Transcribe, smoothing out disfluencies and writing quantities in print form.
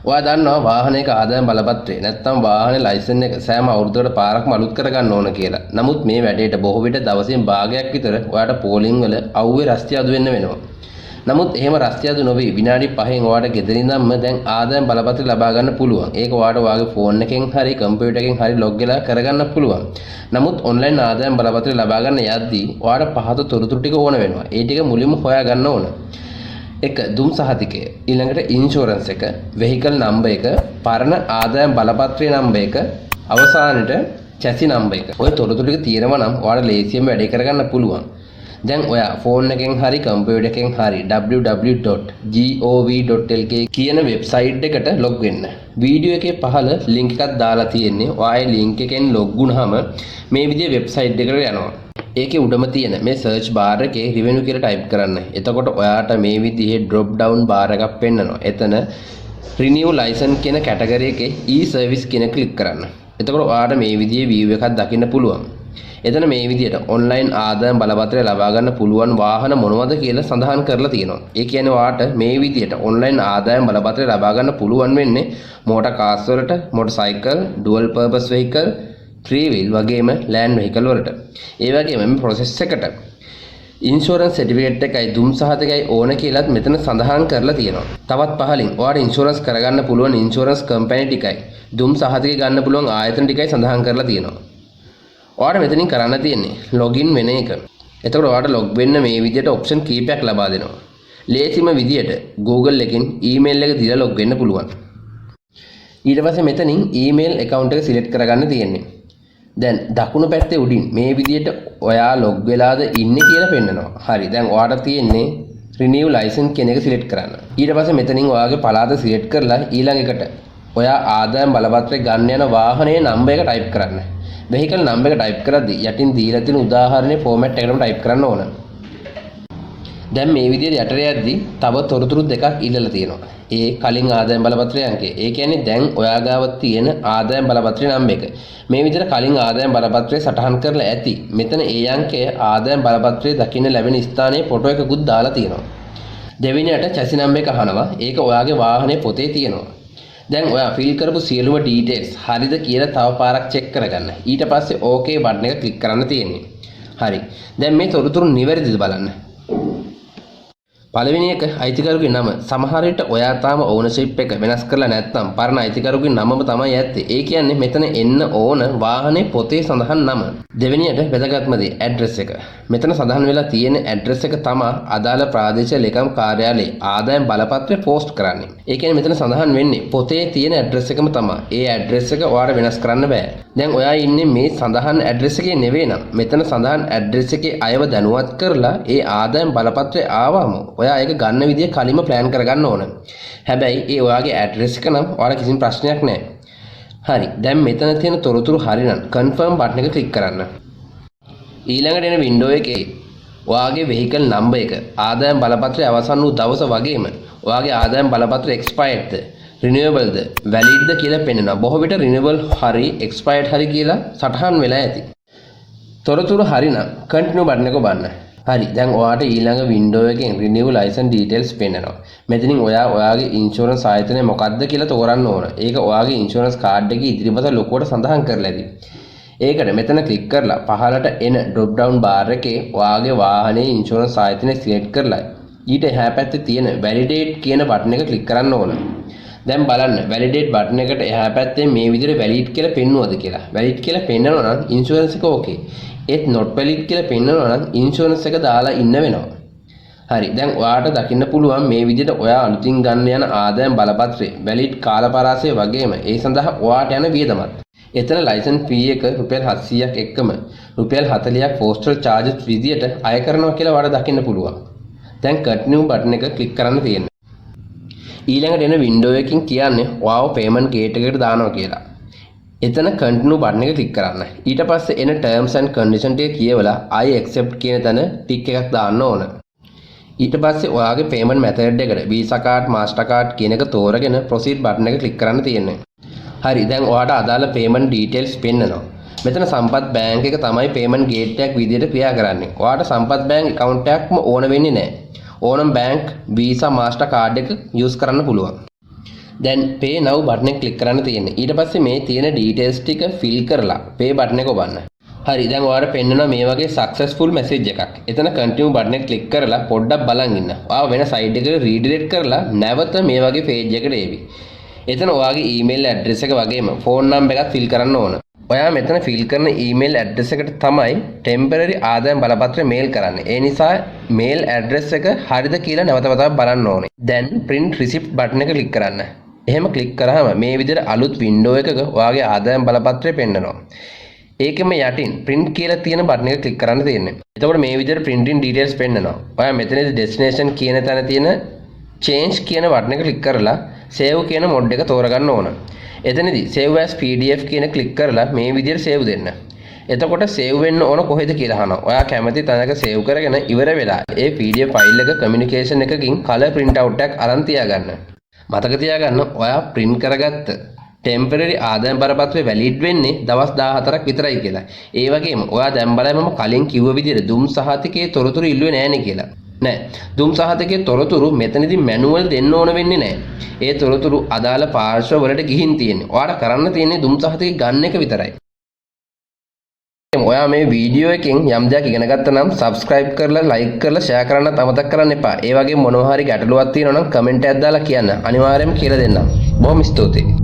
ඔයා දන්නවා වාහනයක ආදායම් බලපත්‍රය නැත්නම් වාහනේ ලයිසන් එක සෑම අවුරුද්දකට පාරක්ම අලුත් කරගන්න ඕන කියලා. නමුත් මේ වැඩේට බොහෝ විට දවසින් භාගයක් විතර ඔයාට පෝලිං වල අවුවේ රස්තිය අඩු වෙන්න වෙනවා. නමුත් එහෙම රස්තිය අඩු නොවි විනාඩි 5න් ඔයාට ගෙදර ඉඳන්ම දැන් ආදායම් බලපත්‍රය ලබා ගන්න පුළුවන්. ඒක ඔයාට ඔයාගේ ෆෝන් එකෙන් හරි කම්පියුටර් එකෙන් හරි ලොග් වෙලා කරගන්න පුළුවන්. නමුත් ඔන්ලයින් ආදායම් බලපත්‍රය ලබා ගන්න යද්දී ඔයාට පහත තොරතුරු ටික ඕන වෙනවා. ඒ ටික මුලින්ම හොයා ගන්න ඕන. එක දුම් සහතිකය, ඊළඟට ඉන්ෂුරන්ස් එක, වෙහිකල් නම්බර් එක, පරණ ආදායම් බලපත්‍රයේ නම්බර් එක, අවසානයේ චැසි නම්බර් එක. ඔය තොරතුරු ටික තියෙනවා නම් ඔයාලා ලේසියෙන් වැඩේ කරගන්න පුළුවන්. දැන් ඔයා ෆෝන් එකෙන් හරි කම්පියුටර් එකෙන් හරි www.gov.lk කියන වෙබ්සයිට් එකට ලොග් වෙන්න. වීඩියෝ එකේ පහළ ලින්ක් එකක් දාලා තියෙන්නේ. ඔයා ඒ ලින්ක් එකෙන් ලොග් වුණාම මේ විදිහේ වෙබ්සයිට් එකට යනවා. ඒකේ උඩම තියෙන මේ සර්ච් බාර් එකේ revenue කියලා ටයිප් කරන්න. එතකොට ඔයාට මේ විදිහේ drop down බාර් එකක් පෙන්නනවා. එතන renew license කියන කැටගරි එකේ e-service කියන ක්ලික් කරන්න. එතකොට ඔයාට මේ විදිහේ view එකක් දකින්න පුළුවන්. එතන මේ විදිහට ඔන්ලයින් ආදායම් බලපත්‍රය ලබා ගන්න පුළුවන් වාහන මොනවද කියලා සඳහන් කරලා තියෙනවා. ඒ කියන්නේ ඔයාට මේ විදිහට ඔන්ලයින් ආදායම් බලපත්‍රය ලබා ගන්න පුළුවන් වෙන්නේ මෝටර් කාර්ස් වලට, motor cycle, dual purpose vehicle, three wheel වගේම ලෑන්ඩ් වෙහිකල් වලට. ඒ වගේම මේ ප්‍රොසෙස් එකට ඉන්ෂුරන්ස් සර්ටිෆිකේට් එකයි දුම් සහතිකයි ඕන කියලාත් මෙතන සඳහන් කරලා තියෙනවා. තවත් පහලින් ඔයාට ඉන්ෂුරන්ස් කරගන්න පුළුවන් ඉන්ෂුරන්ස් කම්පැනි ටිකයි දුම් සහතිකය ගන්න පුළුවන් ආයතන ටිකයි සඳහන් කරලා තියෙනවා. ඔයාට මෙතනින් කරන්න තියෙන්නේ ලොගින් වෙන එක. එතකොට ඔයාට ලොග් වෙන්න මේ විදිහට ඔප්ෂන් කීපයක් ලබා දෙනවා. ලේසිම විදිහට Google එකෙන් ඊමේල් එක දීලා ලොග් වෙන්න පුළුවන්. ඊට පස්සේ මෙතනින් ඊමේල් account එක සිලෙක්ට් කරගන්න තියෙන්නේ. දැන් දකුණු පැත්තේ උඩින් මේ විදිහට ඔයා ලොග් වෙලාද ඉන්නේ කියලා පෙන්නනවා. හරි. දැන් ඔයාට තියෙන්නේ renew license කියන එක සිලෙක්ට් කරන්න. ඊට පස්සේ මෙතනින් ඔයාගේ පළාත සිලෙක්ට් කරලා ඊළඟ එකට ඔයා ආදායම් බලපත්‍රය ගන්න යන වාහනයේ නම්බර් එක ටයිප් කරන්න. vehicle number එක type කරද්දී යටින් දීලා තියෙන උදාහරණේ format එකටම type කරන්න ඕන. දැන් මේ විදිහට යටට යද්දී තව තොරතුරු දෙකක් ඉල්ලලා තියෙනවා. ඒ කලින් ආදායම් බලපත්‍රයේ අංකය. ඒ කියන්නේ දැන් ඔයා ගාව තියෙන ආදායම් බලපත්‍රයේ නම්බර එක. මේ විදිහට කලින් ආදායම් බලපත්‍රයේ සටහන් කරලා ඇති. මෙතන ඒ අංකය ආදායම් බලපත්‍රයේ දකින්න ලැබෙන ස්ථානයේ ෆොටෝ එකකුත් දාලා තියෙනවා. දෙවෙනියට චැසි නම්බර එක අහනවා. ඒක ඔයාගේ වාහනේ පොතේ තියෙනවා. දැන් ඔයා ෆිල් කරපු සියලුම ඩීටේල්ස් හරිද කියලා තව පාරක් චෙක් කරගන්න. ඊට පස්සේ ඕකේ බටන් එක ක්ලික් කරන්න තියෙන්නේ. හරි. දැන් මේ තොරතුරු නිවැරදිද බලන්න. පළවෙනි එක අයිතිකරුගේ නම. සමහර විට ඔයා තාම ඕනර්ෂිප් එක වෙනස් කරලා නැත්නම් පරණ අයිතිකරුගේ නමම තමයි ඇත්තේ. ඒ කියන්නේ මෙතන එන්න ඕන වාහනේ පොතේ සඳහන් නම. දෙවෙනියට වැදගත්ම දේ ඇඩ්‍රස් එක. මෙතන සඳහන් වෙලා තියෙන ඇඩ්‍රස් එක තමයි අදාළ ප්‍රාදේශීය ලේකම් කාර්යාලයේ ආදායම් බලපත්‍රය පෝස්ට් කරන්නේ. ඒ කියන්නේ මෙතන සඳහන් වෙන්නේ පොතේ තියෙන ඇඩ්‍රස් එකම තමයි. ඒ ඇඩ්‍රස් එක ඔයාලා වෙනස් කරන්න බෑ. දැන් ඔයා ඉන්නේ මේ සඳහන් ඇඩ්‍රස් එකේ නෙවෙයි නම් මෙතන සඳහන් ඇඩ්‍රස් එකේ අයව දැනුවත් කරලා ඒ ආදායම් බලපත්‍රය ආවම ඔයා ඒක ගන්න විදිය කලින්ම ප්ලෑන් කරගන්න ඕන. හැබැයි ඒ ඔයාගේ ඇඩ්‍රස් එක නම් ඔයාලා කිසිම ප්‍රශ්නයක් නැහැ. හරි. දැන් මෙතන තියෙන තොරතුරු හරිනම් කන්ෆර්ම් බටන් එක ක්ලික් කරන්න. ඊළඟට එන වින්ඩෝ එකේ ඔයාගේ vehicle number එක ආදායම් බලපත්‍රය අවසන් වූ දවස වගේම ඔයාගේ ආදායම් බලපත්‍රය expiredද renewableද validද කියලා පෙන්නනවා. බොහෝ විට renewable හරි expired හරි කියලා සටහන් වෙලා ඇති. තොරතුරු හරිනම් continue බටන් එක ඔබන්න. හරි. දැන් ඔයාට ඊළඟ වින්ඩෝ එකෙන් renew license details පෙන්නනවා. මෙතනින් ඔයාගේ ඉන්ෂුරන්ස් ආයතනය මොකක්ද කියලා තෝරන්න ඕන. ඒක ඔයාගේ ඉන්ෂුරන්ස් කාඩ් එකේ ඉදිරිපස ලොකුවට සඳහන් කරලා ඇති. ඒකට මෙතන ක්ලික් කරලා පහළට එන drop down bar එකේ ඔයාගේ වාහනේ ඉන්ෂුරන්ස් ආයතනය සිලෙක්ට් කරලා ඊට එහා පැත්තේ තියෙන validate කියන බටන් එක ක්ලික් කරන්න ඕන. දැන් බලන්න validate බටන් එකට එහා පැත්තේ මේ විදිහට valid කියලා පෙන්වුවද කියලා. valid කියලා පෙන්නනවා නම් ඉන්ෂුරන්ස් එක ඕකේ. ඒත් not valid කියලා පෙන්නනවා නම් ඉන්ෂුරන්ස් එක දාලා ඉන්න වෙනවා. හරි. දැන් ඔයාට දකින්න පුළුවන් මේ විදිහට ඔයා අලුතින් ගන්න යන ආදායම් බලපත්‍රයේ valid කාලපරාසය වගේම ඒ සඳහා ඔයාට යන වියදමත්. එතන license fee එක රුපියල් 700ක් එක්කම රුපියල් 40ක් postal charges විදියට අය කරනවා කියලා ඔයාට දකින්න පුළුවන්. දැන් continue බටන් එක ක්ලික් කරන්න තියෙනවා. ඊළඟට එන වින්ඩෝ එකකින් කියන්නේ ඔයාව payment gate එකට දානවා කියලා. එතන continue බටන් එක ක්ලික් කරන්න. ඊට පස්සේ එන terms and conditions ටික කියවලා I accept කියන තැන ටික් එකක් දාන්න ඕන. ඊට පස්සේ ඔයාගේ payment method එකට Visa card, Master card කියන එක තෝරගෙන proceed බටන් එක ක්ලික් කරන්න තියෙනවා. හරි. දැන් ඔයාට අදාළ payment details පෙන්නනවා. මෙතන සම්පත් බැංක් එක තමයි payment gate එකක් විදියට ක්‍රියා කරන්නේ. ඔයාට සම්පත් බැංක් account එකක්ම ඕන වෙන්නේ නැහැ. ඕනම් බැංක් Visa Master card එක use කරන්න පුළුවන්. දැන් pay now බටන් එක ක්ලික් කරන්න තියෙන්නේ. ඊට පස්සේ මේ තියෙන details ටික fill කරලා pay බටන් එක ඔබන්න. හරි දැන් ඔයාලට පෙන්වනවා මේ වගේ successful message එකක්. එතන continue බටන් එක ක්ලික් කරලා පොඩ්ඩක් බලන් ඉන්න. ඔයාව වෙන site එකකට redirect කරලා නැවත මේ වගේ page එකට එවි. එතන ඔයාගේ email address එක වගේම phone number එකත් fill කරන්න ඕන. ඔයා මෙතන fill කරන email address එකට තමයි temporary ආදායම් බලපත්‍රය mail කරන්නේ. ඒ නිසා mail address එක හරිද කියලා නැවත වතාවක් බලන්න ඕනේ. දැන් print receipt බටන් එක ක්ලික් කරන්න. එහෙම ක්ලික් කරාම මේ විදිහට අලුත් window එකක ඔයාගේ ආදායම් බලපත්‍රය පෙන්නනවා. ඒකෙම යටින් print කියලා තියෙන බටන් එක ක්ලික් කරන්න තියෙන්නේ. එතකොට මේ විදිහට printing details පෙන්නනවා. ඔයා මෙතනදී destination කියන තැන තියෙන change කියන බටන් එක ක්ලික් කරලා save කියන mod එක තෝරගන්න ඕන. එතනදී save as pdf කියන ක්ලික් කරලා මේ විදිහට save දෙන්න. එතකොට save වෙන්න ඕන කොහෙද කියලා අහනවා. ඔයා කැමති තැනක save කරගෙන ඉවර වෙලා ඒ pdf file එක communication එකකින් color print out එකක් අරන් තියාගන්න. මතක තියාගන්න ඔයා print කරගත්ත temporary ආදායම් බරපත්‍රය valid වෙන්නේ දවස් 14ක් විතරයි කියලා. ඒ වගේම ඔයා දැන් බලයි මම කලින් කිව්ව විදිහට දුම් සහතිකයේ තොරතුරු ඉල්ලුවේ නෑනේ කියලා. නෑ. දුම් සහතිකයේ තොරතුරු මෙතනදී මැනුවල් දෙන්න ඕන වෙන්නේ නෑ. ඒ තොරතුරු අදාළ පාර්ශ්ව වලට ගිහින් තියෙන්නේ. ඔයාලට කරන්න තියෙන්නේ දුම් සහතිකය ගන්න එක විතරයි. ඔයා මේ වීඩියෝ එකෙන් යම් දෙයක් ඉගෙන ගත්තා නම් subscribe කරලා like කරලා share කරන්නත් අමතක කරන්න එපා. ඒ වගේ මොනවා හරි ගැටලුවක් තියෙනවා නම් comment එකක් දාලා කියන්න. අනිවාර්යයෙන්ම කියලා දෙන්නම්. බොහොම ස්තුතියි.